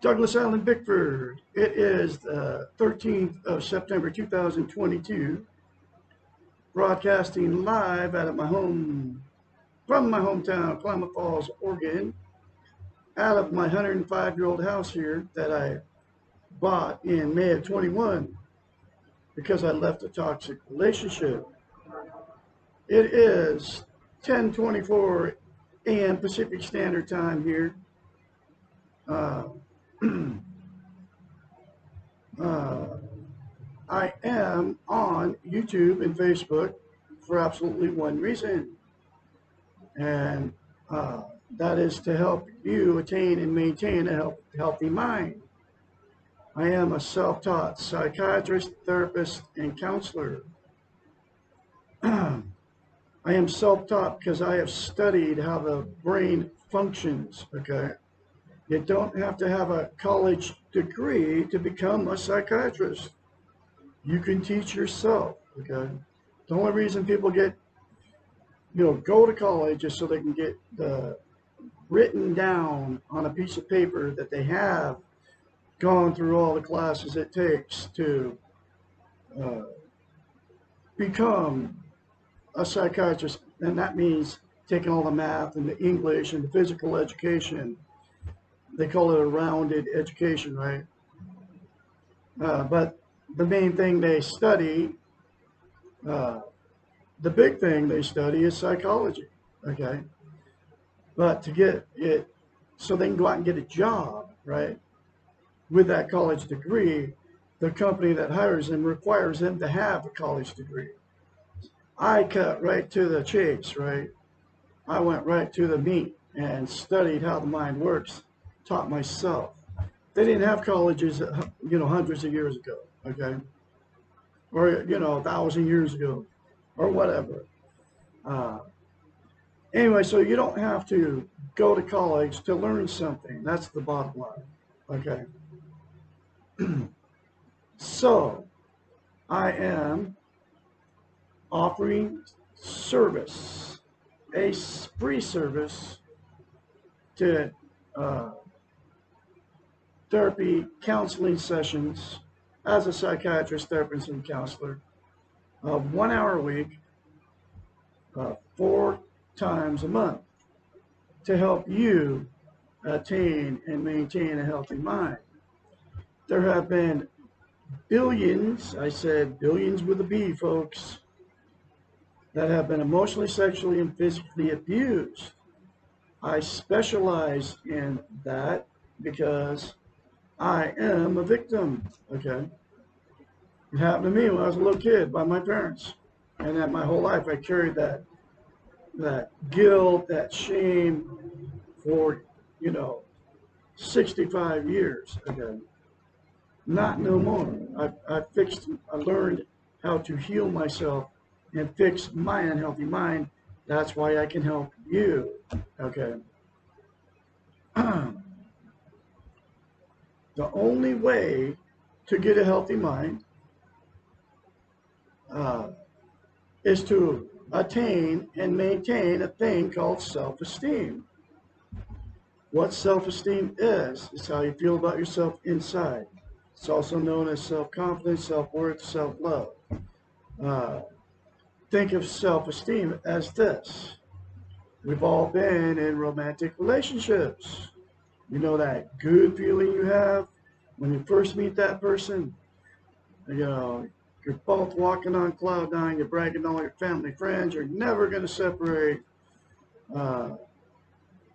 Douglas Island, Bickford. It is the 13th of September 2022, broadcasting live out of my home, from my hometown, Klamath Falls, Oregon, out of my 105-year-old house here that I bought in May of 21 because I left a toxic relationship. It is 10:24 a.m. Pacific Standard Time here. Uh, uh, I am on YouTube and Facebook for absolutely one reason, and that is to help you attain and maintain a healthy mind. I am a self-taught psychiatrist, therapist, and counselor. I am self-taught because I have studied how the brain functions, okay? You don't have to have a college degree to become a psychiatrist. You can teach yourself, okay? The only reason people go to college is so they can get written down on a piece of paper that they have gone through all the classes it takes to uh, become a psychiatrist. And that means taking all the math and the English and the physical education. They call it a rounded education, right? But the main thing they study, uh, the big thing they study is psychology, okay? But to get it, so they can go out and get a job, right? With that college degree, the company that hires them requires them to have a college degree. I cut right to the chase, right? I went right to the meat and studied how the mind works, taught myself. They didn't have colleges, hundreds of years ago, okay? Or, 1,000 years ago, or whatever. Uh, anyway, so you don't have to go to college to learn something. That's the bottom line, okay? So, I am offering service, a free service to therapy counseling sessions as a psychiatrist, therapist, and counselor, 1 hour a week, 4 times a month, to help you attain and maintain a healthy mind. There have been billions, I said billions with a B, folks, that have been emotionally, sexually, and physically abused. I specialize in that because I am a victim, okay? It happened to me when I was a little kid by my parents. And that my whole life I carried that guilt, that shame for, you know, 65 years, okay? Not no more. I learned how to heal myself and fix my unhealthy mind. That's why I can help you, okay? The only way to get a healthy mind uh, is to attain and maintain a thing called self-esteem. What self-esteem is how you feel about yourself inside. It's also known as self-confidence, self-worth, self-love. Uh, think of self-esteem as this. We've all been in romantic relationships. You know that good feeling you have when you first meet that person? You're both walking on cloud nine, you're bragging to all your family, friends, you're never going to separate. Uh,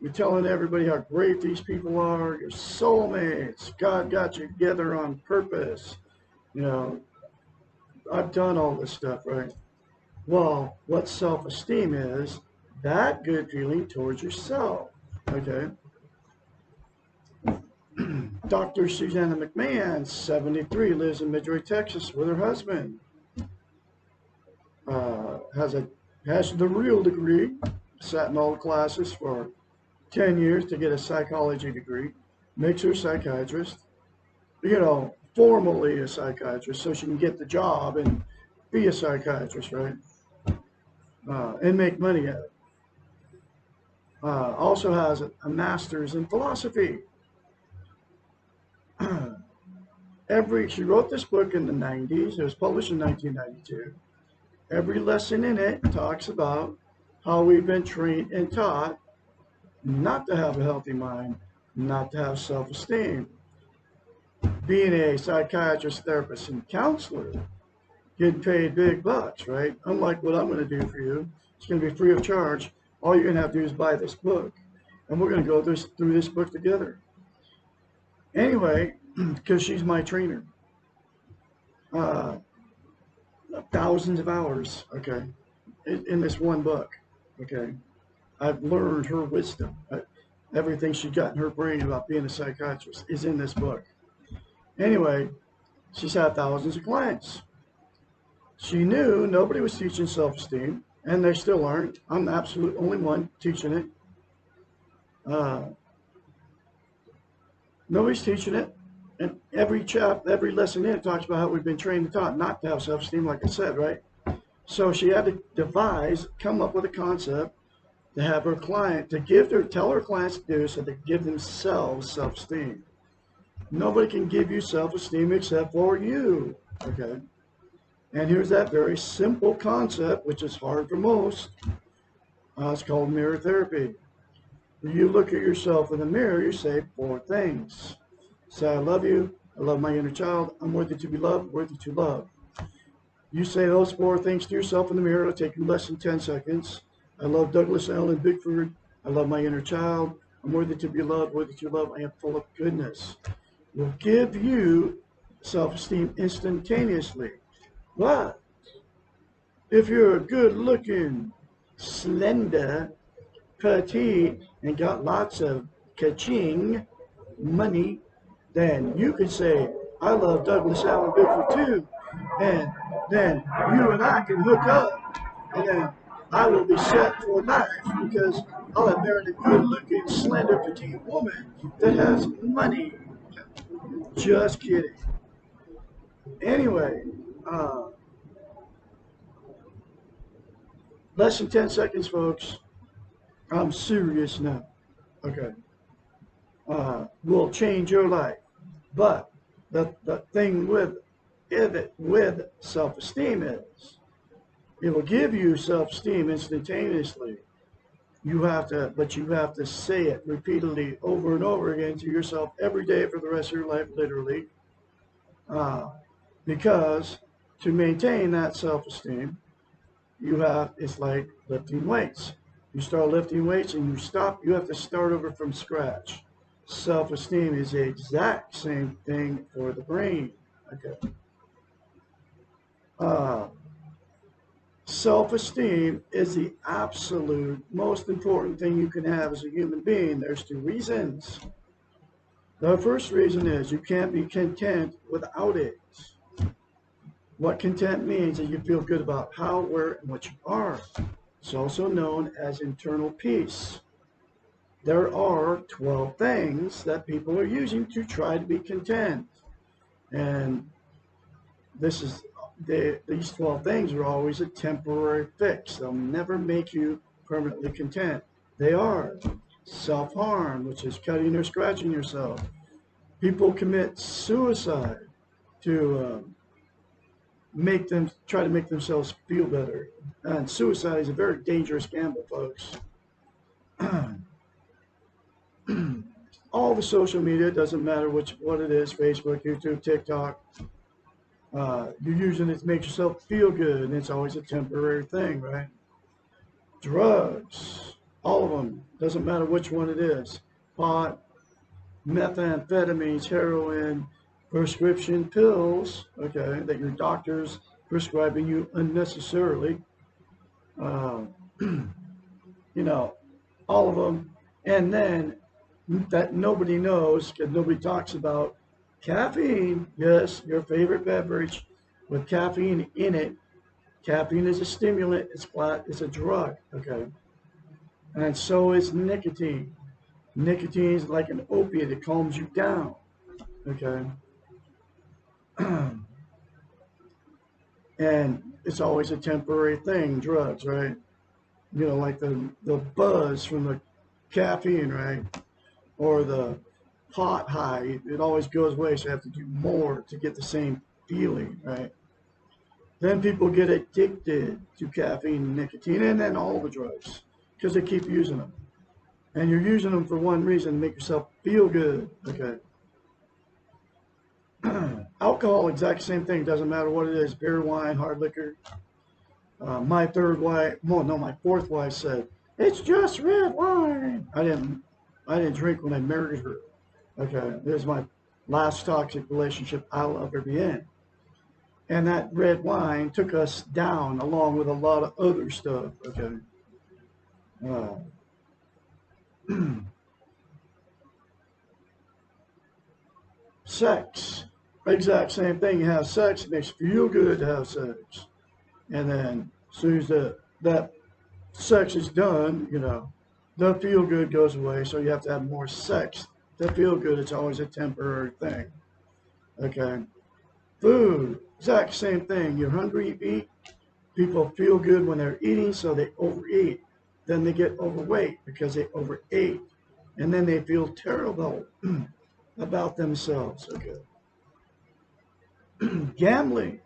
you're telling everybody how great these people are, your soulmates. God got you together on purpose. You know, I've done all this stuff, right? Well, what self-esteem is, that good feeling towards yourself, okay? Dr. Susanna McMahon, 73, lives in Midway, Texas with her husband. Has the real degree, sat in all the classes for 10 years to get a psychology degree, makes her a psychiatrist, formally a psychiatrist so she can get the job and be a psychiatrist, right? And make money at it. Also has a master's in philosophy. She wrote this book in the 90s. It was published in 1992. Every lesson in it talks about how we've been trained and taught not to have a healthy mind, not to have self-esteem. Being a psychiatrist, therapist, and counselor, getting paid big bucks, right? Unlike what I'm going to do for you, it's going to be free of charge. All you're going to have to do is buy this book, and we're going to go through this book together. Anyway, because she's my trainer, uh, thousands of hours, okay, in this one book, okay. I've learned her wisdom. Everything she got in her brain about being a psychiatrist is in this book. Anyway, she's had thousands of clients. She knew nobody was teaching self-esteem, and they still aren't. I'm the absolute only one teaching it. Nobody's teaching it. And every lesson in it talks about how we've been trained and taught not to have self-esteem, like I said, right? So she had to come up with a concept to have her client, tell her clients to do so they give themselves self-esteem. Nobody can give you self-esteem except for you, okay? And here's that very simple concept, which is hard for most. It's called mirror therapy. When you look at yourself in the mirror, you say 4 things. Say, I love you, I love my inner child, I'm worthy to be loved, worthy to love. You say those 4 things to yourself in the mirror, it'll take you less than 10 seconds. I love Douglas Allen Bickford. I love my inner child. I'm worthy to be loved, worthy to love. I am full of goodness. Will give you self-esteem instantaneously. But if you're good-looking, slender, petite, and got lots of ka-ching, money, then you could say, I love Douglas Allen Bickford too. And then you and I can hook up. And then I will be set for life because I'll have married a good-looking, slender, petite woman that has money. Just kidding. Anyway, less than 10 seconds, folks. I'm serious now. Okay. Will change your life. But the thing with self-esteem is it will give you self-esteem instantaneously. But you have to say it repeatedly over and over again to yourself every day for the rest of your life, literally. Because to maintain that self-esteem, it's like lifting weights. You start lifting weights and you stop, you have to start over from scratch. Self-esteem is the exact same thing for the brain. Okay. Self-esteem is the absolute most important thing you can have as a human being. There's 2 reasons. The first reason is you can't be content without it. What content means is you feel good about how, where, and what you are. It's also known as internal peace. There are 12 things that people are using to try to be content. And these 12 things are always a temporary fix. They'll never make you permanently content. They are self-harm, which is cutting or scratching yourself. People commit suicide to try to make themselves feel better. And suicide is a very dangerous gamble, folks. All the social media, doesn't matter what it is, Facebook, YouTube, TikTok, you're using it to make yourself feel good, and it's always a temporary thing, right? Drugs, all of them, doesn't matter which one it is. Pot, methamphetamines, heroin, prescription pills, okay, that your doctor's prescribing you unnecessarily. All of them. And then that nobody knows, because nobody talks about caffeine. Yes, your favorite beverage with caffeine in it. Caffeine is a stimulant. It's a drug, okay? And so is nicotine. Nicotine is like an opiate. It calms you down, okay? And it's always a temporary thing, drugs, right? Like the buzz from the caffeine, right? Or the pot high. It always goes away, so you have to do more to get the same feeling, right? Then people get addicted to caffeine and nicotine and then all the drugs because they keep using them. And you're using them for one reason, to make yourself feel good, okay? Alcohol, exact same thing. Doesn't matter what it is, beer, wine, hard liquor. My third wife, well, no, my fourth wife said, "It's just red wine." I didn't drink when I married her. Okay, this is my last toxic relationship I'll ever be in. And that red wine took us down along with a lot of other stuff. Okay. Uh, Sex, exact same thing. You have sex, it makes you feel good to have sex. And then as soon as that sex is done, the feel good goes away. So you have to have more sex to feel good. It's always a temporary thing. Okay. Food, exact same thing. You're hungry, you eat. People feel good when they're eating, so they overeat. Then they get overweight because they overate. And then they feel terrible about themselves. Okay. Gambling,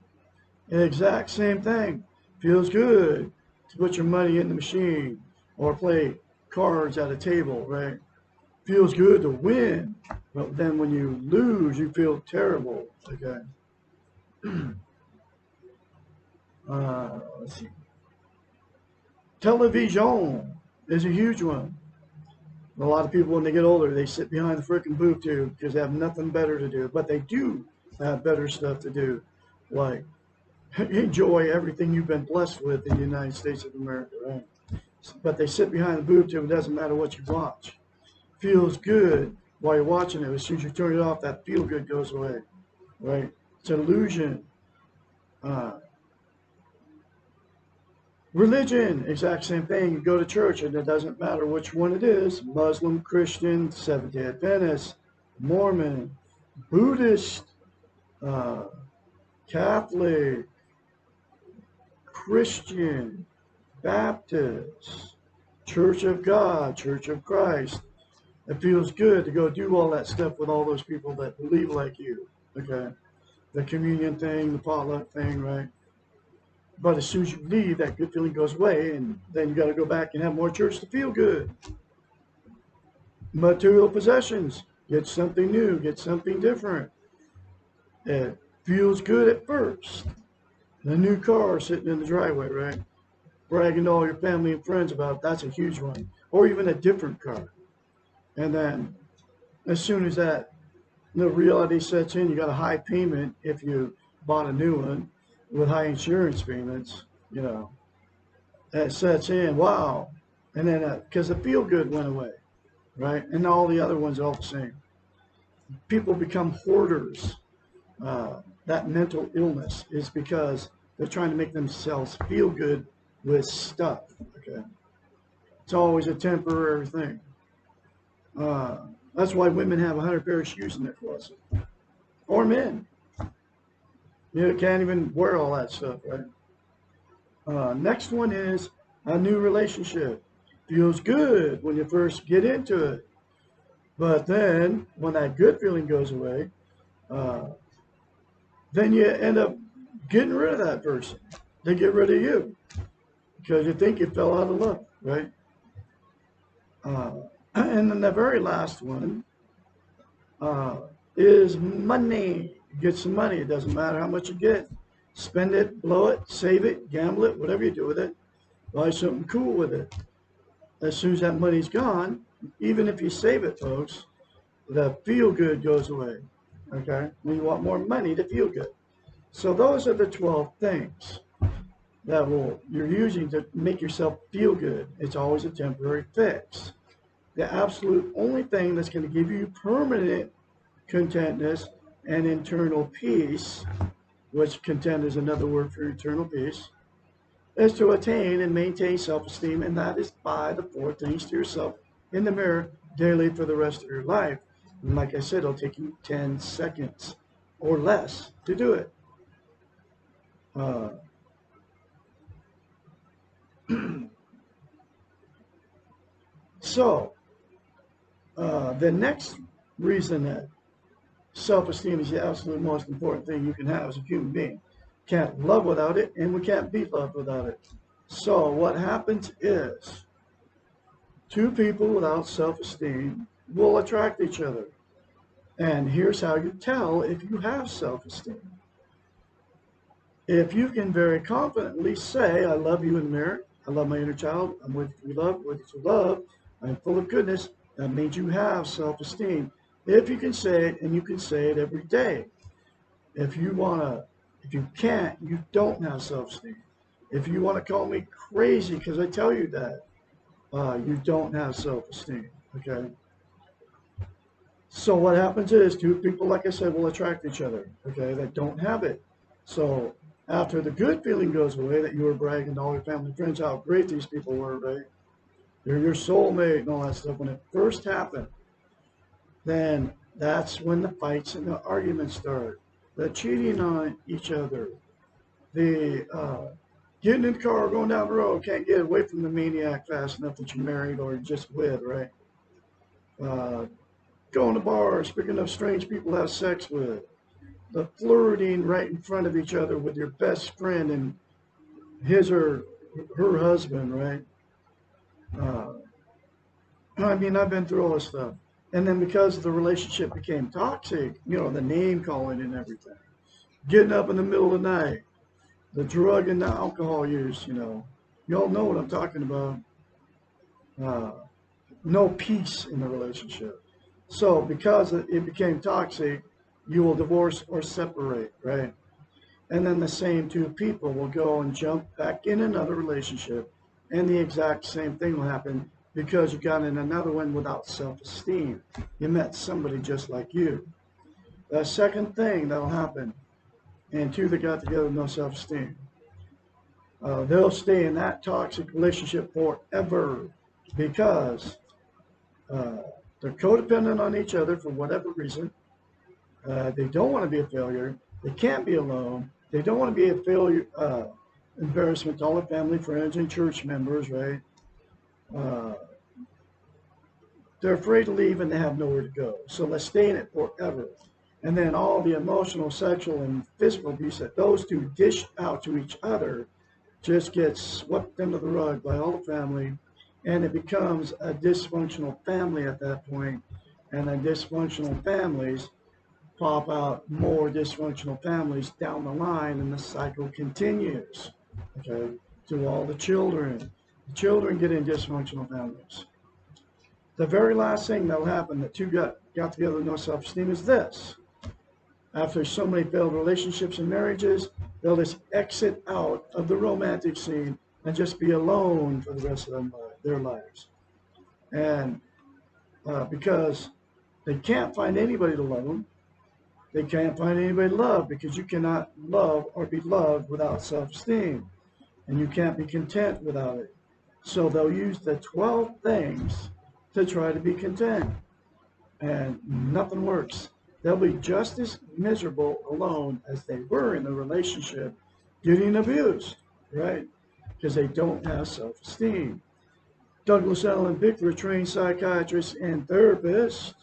exact same thing. Feels good to put your money in the machine or play cards at a table, right? Feels good to win, but then when you lose, you feel terrible. Okay. Let's see. Television is a huge one. A lot of people, when they get older, they sit behind the freaking booth tube because they have nothing better to do. But they do have better stuff to do, like enjoy everything you've been blessed with in the United States of America, right? But they sit behind the booth tube. It doesn't matter what you watch. Feels good while you're watching it. As soon as you turn it off, that feel good goes away, right? It's an illusion. Uh, Religion, exact same thing. You go to church, and it doesn't matter which one it is: Muslim, Christian, Seventh-day Adventist, Mormon, Buddhist, uh, Catholic, Christian, Baptist, Church of God, Church of Christ. It feels good to go do all that stuff with all those people that believe like you. Okay, the communion thing, the potluck thing, right? But as soon as you leave, that good feeling goes away, and then you got to go back and have more church to feel good. Material possessions, get something new, get something different. It feels good at first. The new car sitting in the driveway, right? Bragging to all your family and friends about it, that's a huge one. Or even a different car. And then as soon as that the reality sets in, you got a high payment if you bought a new one with high insurance payments, that sets in, wow. And then because the feel good went away, right? And all the other ones are all the same. People become hoarders. That mental illness is because they're trying to make themselves feel good with stuff. Okay, it's always a temporary thing. Uh, that's why women have 100 pair of shoes in their closet, or men. You can't even wear all that stuff, right? Next one is a new relationship. Feels good when you first get into it, but then when that good feeling goes away, uh, then you end up getting rid of that person. They get rid of you because you think you fell out of love, right? Uh, and then the very last one uh, is money. Get some money. It doesn't matter how much you get. Spend it, blow it, save it, gamble it, whatever you do with it. Buy something cool with it. As soon as that money's gone, even if you save it, folks, the feel good goes away. Okay? And you want more money to feel good. So those are the 12 things that you're using to make yourself feel good. It's always a temporary fix. The absolute only thing that's going to give you permanent contentness and internal peace, which content is another word for eternal peace, is to attain and maintain self-esteem, and that is by the 4 things to yourself in the mirror daily for the rest of your life. And like I said, it'll take you 10 seconds or less to do it. Uh, so the next reason that self-esteem is the absolute most important thing you can have as a human being. Can't love without it, and we can't be loved without it. So what happens is two people without self-esteem will attract each other. And here's how you tell if you have self-esteem. If you can very confidently say, I love you in the mirror, I love my inner child, I'm with you love, with you love, I'm full of goodness, that means you have self-esteem. If you can say it, and you can say it every day. If you can't, you don't have self-esteem. If you want to call me crazy because I tell you that, you don't have self-esteem, okay? So what happens is two people, like I said, will attract each other, okay, that don't have it. So after the good feeling goes away, that you were bragging to all your family and friends how great these people were, right? They're your soulmate and all that stuff. When it first happened, then that's when the fights and the arguments start. The cheating on each other, the getting in the car, going down the road, can't get away from the maniac fast enough that you're married or you're just with, right? Uh, Going to bars, picking up strange people to have sex with, the flirting right in front of each other with your best friend and his or her husband, right? Uh, I mean, I've been through all this stuff. And then because the relationship became toxic, the name calling and everything, getting up in the middle of the night, the drug and the alcohol use, y'all know what I'm talking about. Uh, no peace in the relationship. So because it became toxic, you will divorce or separate, right? And then the same two people will go and jump back in another relationship, and the exact same thing will happen because you got in another one without self-esteem. You met somebody just like you. The second thing that'll happen, and two that got together with no self-esteem, they'll stay in that toxic relationship forever because uh, they're codependent on each other for whatever reason. They don't want to be a failure. They can't be alone. They don't want to be a failure, embarrassment to all their family, friends, and church members, right? Uh, they're afraid to leave and they have nowhere to go. So let's stay in it forever. And then all the emotional, sexual, and physical abuse that those two dish out to each other just gets swept under the rug by all the family. And it becomes a dysfunctional family at that point. And then dysfunctional families pop out more dysfunctional families down the line, and the cycle continues, okay, to all the children. The children get in dysfunctional families. The very last thing that'll happen that two got together with no self-esteem is this. After so many failed relationships and marriages, they'll just exit out of the romantic scene and just be alone for the rest of their lives. And because they can't find anybody to love them, they can't find anybody to love because you cannot love or be loved without self-esteem. And you can't be content without it. So they'll use the 12 things to try to be content. And nothing works. They'll be just as miserable alone as they were in the relationship getting abused, right? Because they don't have self-esteem. Douglas Allen Bickford, trained psychiatrist and therapist,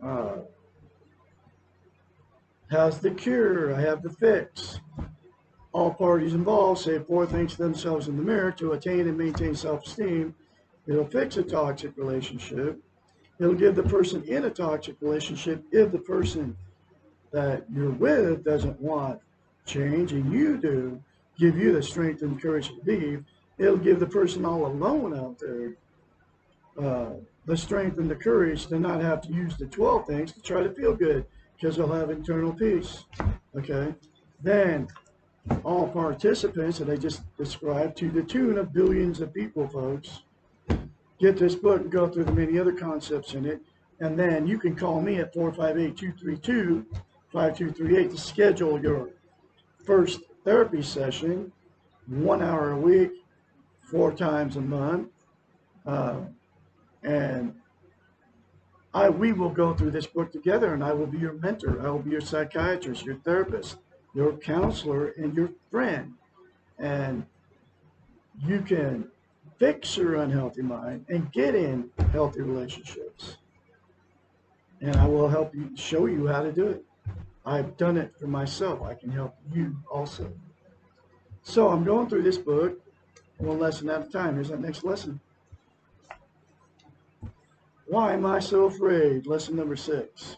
uh, has the cure. I have the fix. All parties involved say 4 things to themselves in the mirror to attain and maintain self-esteem. It'll fix a toxic relationship. It'll give the person in a toxic relationship, if the person that you're with doesn't want change and you do, give you the strength and courage to leave. It'll give the person all alone out there the strength and the courage to not have to use the 12 things to try to feel good because they'll have internal peace. Okay? Then all participants that I just described, to the tune of billions of people, folks, get this book and go through the many other concepts in it. And then you can call me at 458-232-5238 to schedule your first therapy session, 1 hour a week, 4 times a month. And we will go through this book together, and I will be your mentor. I will be your psychiatrist, your therapist, your counselor, and your friend. And you can fix your unhealthy mind and get in healthy relationships. and I will help you, show you how to do it. I've done it for myself. I can help you also. So I'm going through this book one lesson at a time. Here's that next lesson. Why am I so afraid? Lesson number 6.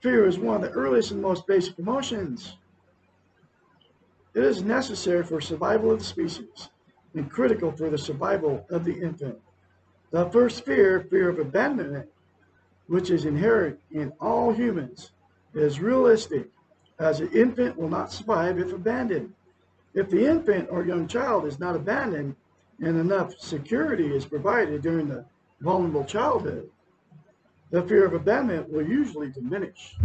Fear is one of the earliest and most basic emotions. It is necessary for survival of the species and critical for the survival of the infant. The first fear, fear of abandonment, which is inherent in all humans, is realistic, as the infant will not survive if abandoned. If the infant or young child is not abandoned and enough security is provided during the vulnerable childhood, the fear of abandonment will usually diminish.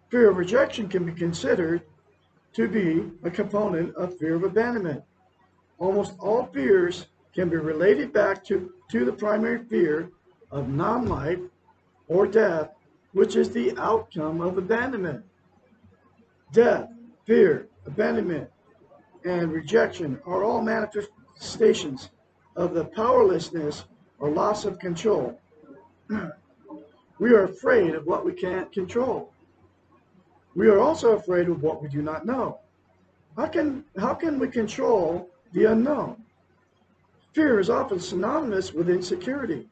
Fear of rejection can be considered to be a component of fear of abandonment. Almost all fears can be related back to the primary fear of non-life or death, which is the outcome of abandonment. Death, fear, abandonment, and rejection are all manifestations of the powerlessness or loss of control. We are afraid of what we can't control. We are also afraid of what we do not know. How can we control the unknown? Fear is often synonymous with insecurity.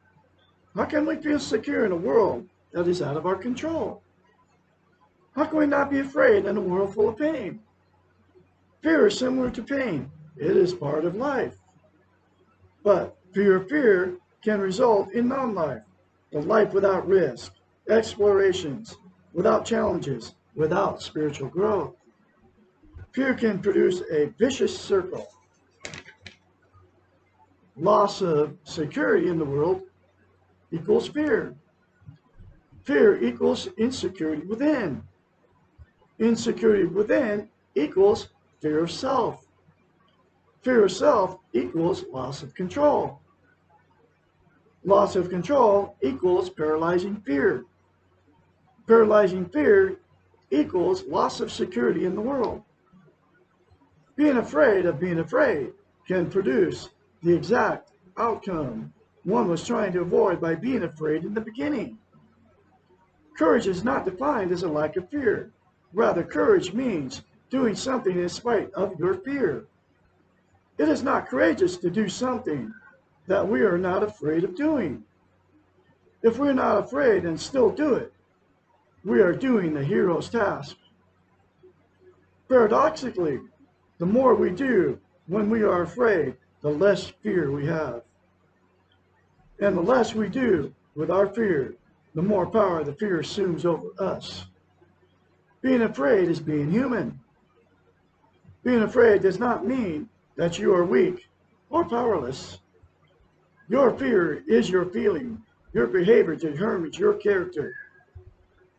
How can we feel secure in a world that is out of our control? How can we not be afraid in a world full of pain? Fear is similar to pain. It is part of life. But fear can result in non-life, a life without risk, explorations, without challenges, without spiritual growth. Fear can produce a vicious circle. Loss of security in the world equals fear. Fear equals insecurity within. Insecurity within equals fear of self. Fear of self equals loss of control. Loss of control equals paralyzing fear. Paralyzing fear equals loss of security in the world. Being afraid of being afraid can produce the exact outcome one was trying to avoid by being afraid in the beginning. Courage is not defined as a lack of fear. Rather, courage means doing something in spite of your fear. It is not courageous to do something that we are not afraid of doing. If we're not afraid and still do it, we are doing the hero's task. Paradoxically, the more we do when we are afraid, the less fear we have. And the less we do with our fear, the more power the fear assumes over us. Being afraid is being human. Being afraid does not mean that you are weak or powerless. Your fear is your feeling. Your behavior determines your character.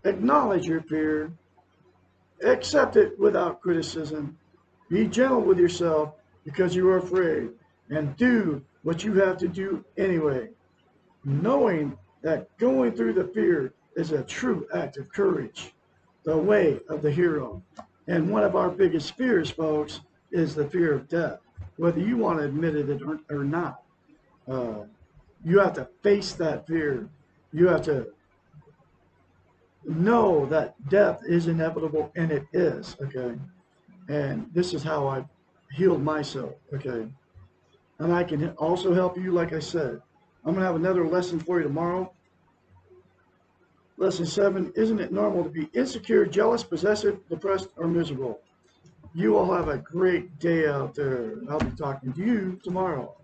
Acknowledge your fear. Accept it without criticism. Be gentle with yourself because you are afraid, and do what you have to do anyway, knowing that going through the fear is a true act of courage, the way of the hero. And one of our biggest fears, folks, is the fear of death. Whether you want to admit it or not, you have to face that fear. You have to know that death is inevitable, and it is, okay? And this is how I've healed myself, okay? And I can also help you, like I said. I'm going to have another lesson for you tomorrow. Lesson 7, isn't it normal to be insecure, jealous, possessive, depressed, or miserable? You all have a great day out there. I'll be talking to you tomorrow.